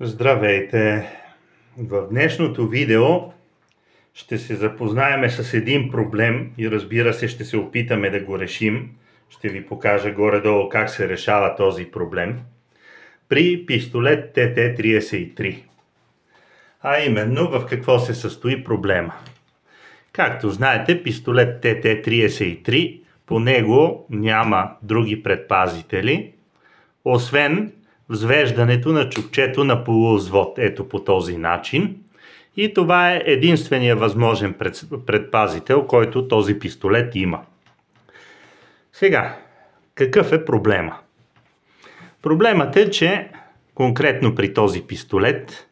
Здравейте! В днешното видео ще се запознаем с един проблем и разбира се ще се опитаме да го решим. Ще ви покажа горе-долу как се решава този проблем при пистолет ТТ-33. А именно в какво се състои проблема. Както знаете, пистолет ТТ-33, по него няма други предпазители, освен взвеждането на чукчето на полувзвод, ето по този начин. И това е единственият възможен предпазител, който този пистолет има. Сега, какъв е проблема? Проблемът е, че конкретно при този пистолет,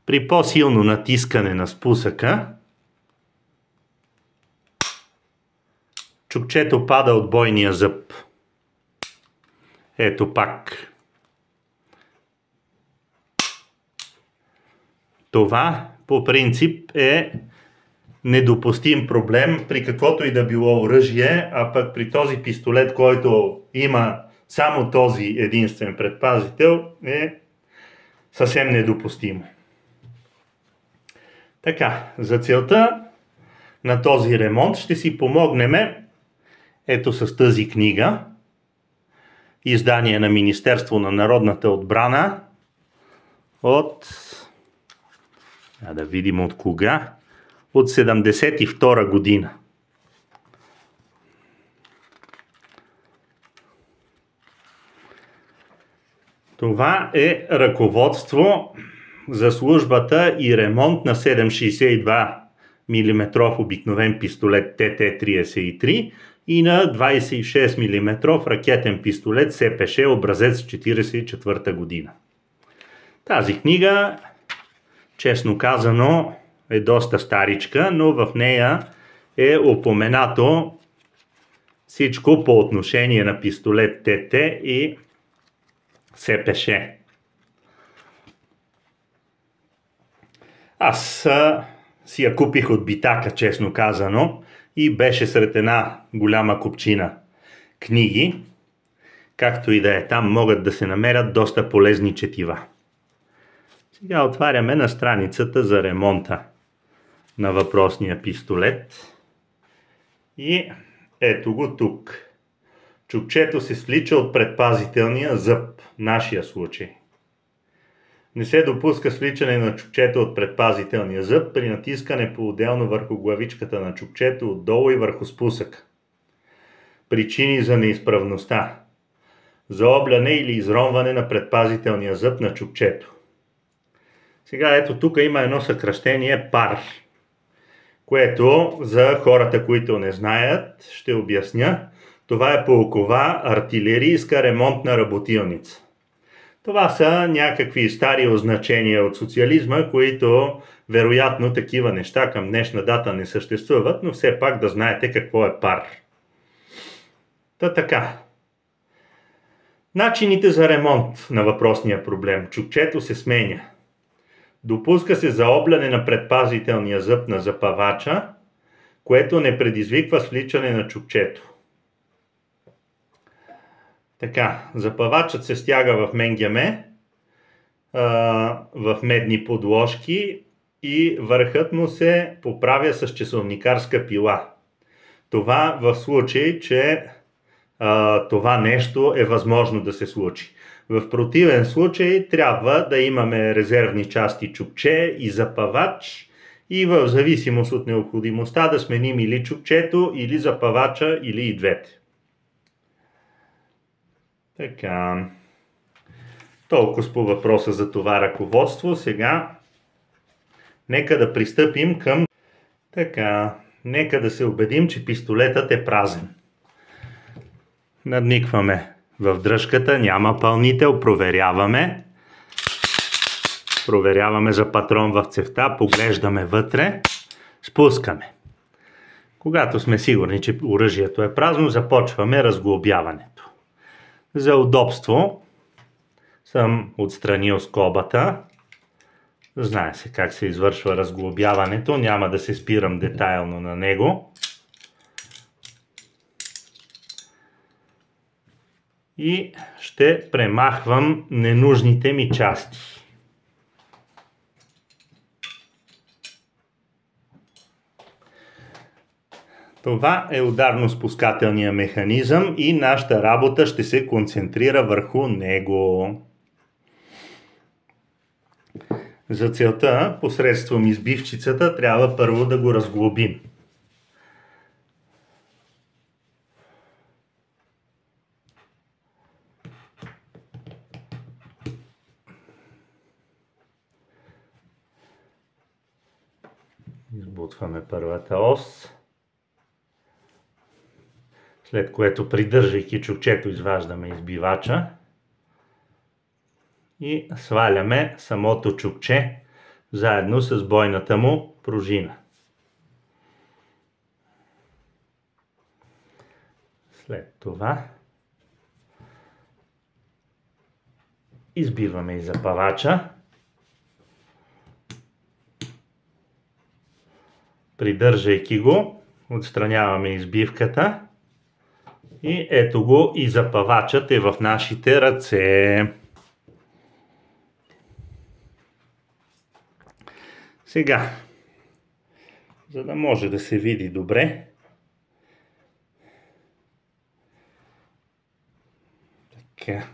при по-силно натискане на спусъка, чукчето пада от бойния зъб. Ето пак. Това по принцип е недопустим проблем при каквото и да било оръжие, а пък при този пистолет, който има само този единствен предпазител, е съвсем недопустимо. Така, за целта на този ремонт ще си помогнем ето с тази книга, издание на Министерство на народната отбрана от, да видим от кога, от 1972 година. Това е ръководство за службата и ремонт на 7,62 мм обикновен пистолет ТТ-33 и на 26 мм ракетен пистолет СПШ образец 1944 година. Тази книга, честно казано, е доста старичка, но в нея е упоменато всичко по отношение на пистолет ТТ и СПШ. Аз си я купих от Битака, честно казано, и беше сред една голяма купчина книги. Както и да е, там могат да се намерят доста полезни четива. Сега отваряме на страницата за ремонта на въпросния пистолет. И ето го тук. Чукчето се свлича от предпазителния зъб, нашия случай. Не се допуска свличане на чукчето от предпазителния зъб при натискане по-отделно върху главичката на чукчето отдолу и върху спусъка. Причини за неизправността: заобляне или изронване на предпазителния зъб на чукчето. Сега ето тук има едно съкращение ПАР, което за хората, които не знаят, ще обясня. Това е полкова артилерийска ремонтна работилница. Това са някакви стари означения от социализма, които вероятно такива неща към днешна дата не съществуват, но все пак да знаете какво е ПАР. Така. Начините за ремонт на въпросния проблем. Чукчето се сменя. Допуска се заобляне на предпазителния зъб на запавача, което не предизвиква свличане на чукчето. Така, запавачът се стяга в менгяме, в медни подложки и върхът му се поправя с часовникарска пила. Това в случай, че това нещо е възможно да се случи. В противен случай трябва да имаме резервни части чукче и запавач и в зависимост от необходимостта да сменим или чукчето, или запавача, или и двете. Така. Толкова по въпроса за това ръководство. Сега нека да пристъпим към... Така. Нека да се убедим, че пистолетът е празен. Надникваме в дръжката, няма пълнител, проверяваме. Проверяваме за патрон в цевта, поглеждаме вътре, спускаме. Когато сме сигурни, че оръжието е празно, започваме разглобяването. За удобство съм отстранил скобата. Знае се как се извършва разглобяването, няма да се спирам детайлно на него. И ще премахвам ненужните ми части. Това е ударно-спускателния механизъм и нашата работа ще се концентрира върху него. За целта, посредством избивчицата, трябва първо да го разглобим. Избутваме първата ос, след което, придържайки чукчето, изваждаме избивача и сваляме самото чукче заедно с бойната му пружина. След това избиваме и запавача. Придържайки го, отстраняваме избивката и ето го, и запавачът е в нашите ръце. Сега, за да може да се види добре, така,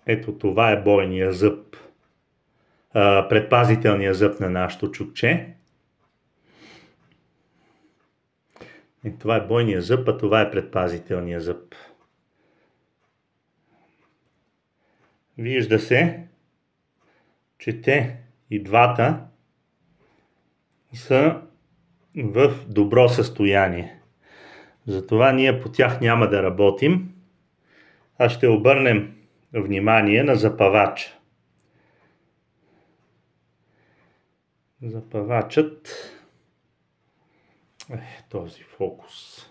ето това е бойния зъб, предпазителният зъб на нашото чукче. Това е бойния зъб, а това е предпазителният зъб. Вижда се, че те и двата са в добро състояние. Затова ние по тях няма да работим, а ще обърнем внимание на запавача. Запавачът този фокус.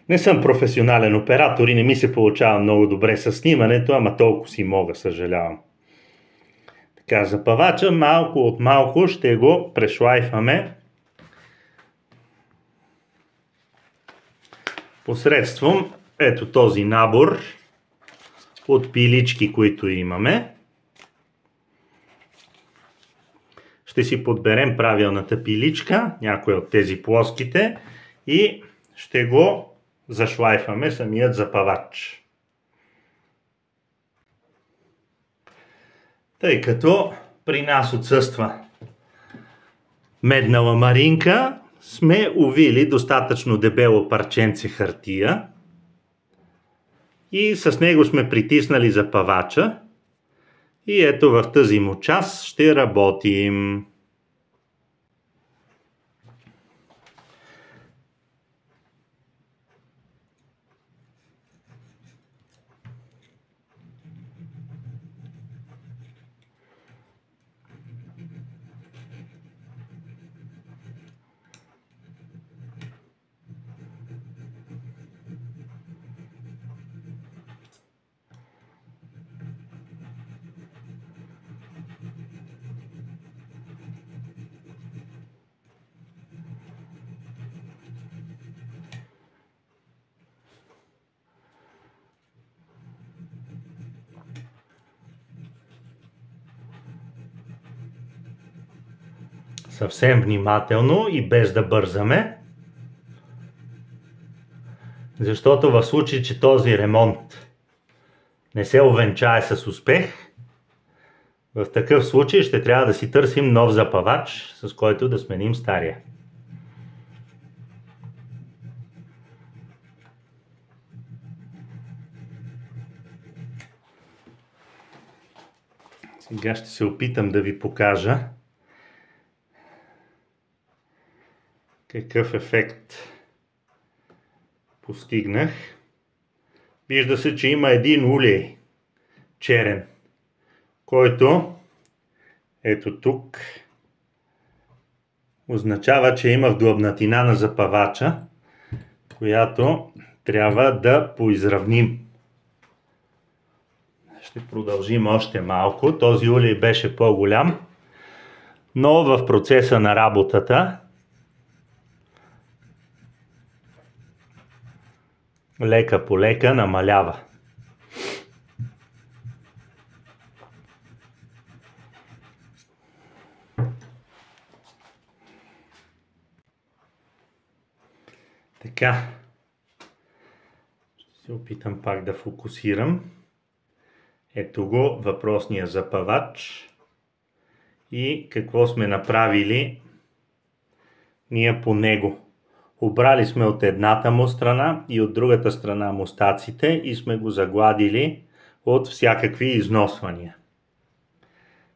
Не съм професионален оператор и не ми се получава много добре с снимането, ама толкова си мога, съжалявам. Така, запавача малко от малко ще го прешлайфаме посредством ето този набор от пилички, които имаме. Ще си подберем правилната пиличка, някоя от тези плоските, и ще го зашлайфаме самият запавач. Тъй като при нас отсъства медна ламаринка, сме увили достатъчно дебело парченце хартия и с него сме притиснали запавача. И ето в тази му част ще работим. Съвсем внимателно и без да бързаме, защото в случай, че този ремонт не се увенчае с успех, в такъв случай ще трябва да си търсим нов запавач, с който да сменим стария. Сега ще се опитам да ви покажа какъв ефект постигнах. Вижда се, че има един улей черен, който ето тук означава, че има вдлъбнатина на запавача, която трябва да поизравним. Ще продължим още малко. Този улей беше по-голям, но в процеса на работата лека по лека намалява. Така. Ще се опитам пак да фокусирам. Ето го въпросния запъвач. И какво сме направили ние по него. Обрали сме от едната му страна и от другата страна мустаците и сме го загладили от всякакви износвания.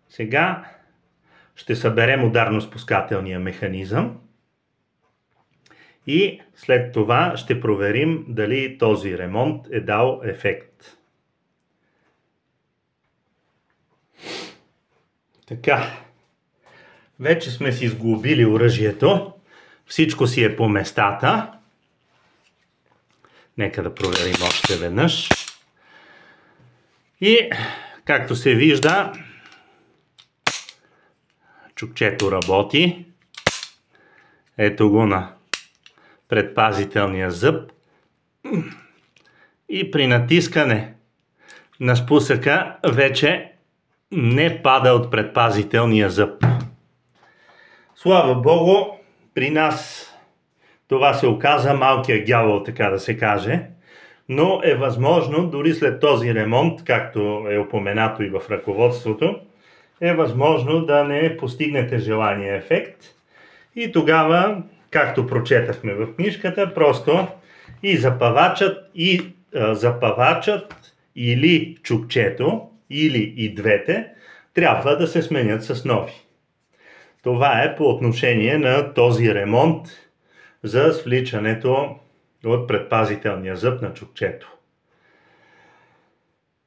Сега ще съберем ударно-спускателния механизъм и след това ще проверим дали този ремонт е дал ефект. Така, вече сме си сглобили оръжието, всичко си е по местата. Нека да проверим още веднъж. И, както се вижда, чукчето работи. Ето го на предпазителния зъб. И при натискане на спусъка вече не пада от предпазителния зъб. Слава Богу, при нас това се оказа малкият дявол, така да се каже, но е възможно дори след този ремонт, както е упоменато и в ръководството, е възможно да не постигнете желания ефект и тогава, както прочетахме в книжката, просто и запъвачът или чукчето, или и двете, трябва да се сменят с нови. Това е по отношение на този ремонт за свличането от предпазителния зъб на чукчето.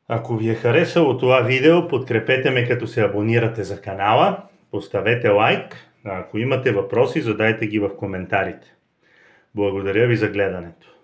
Ако ви е харесало това видео, подкрепете ме като се абонирате за канала, поставете лайк, а ако имате въпроси, задайте ги в коментарите. Благодаря ви за гледането.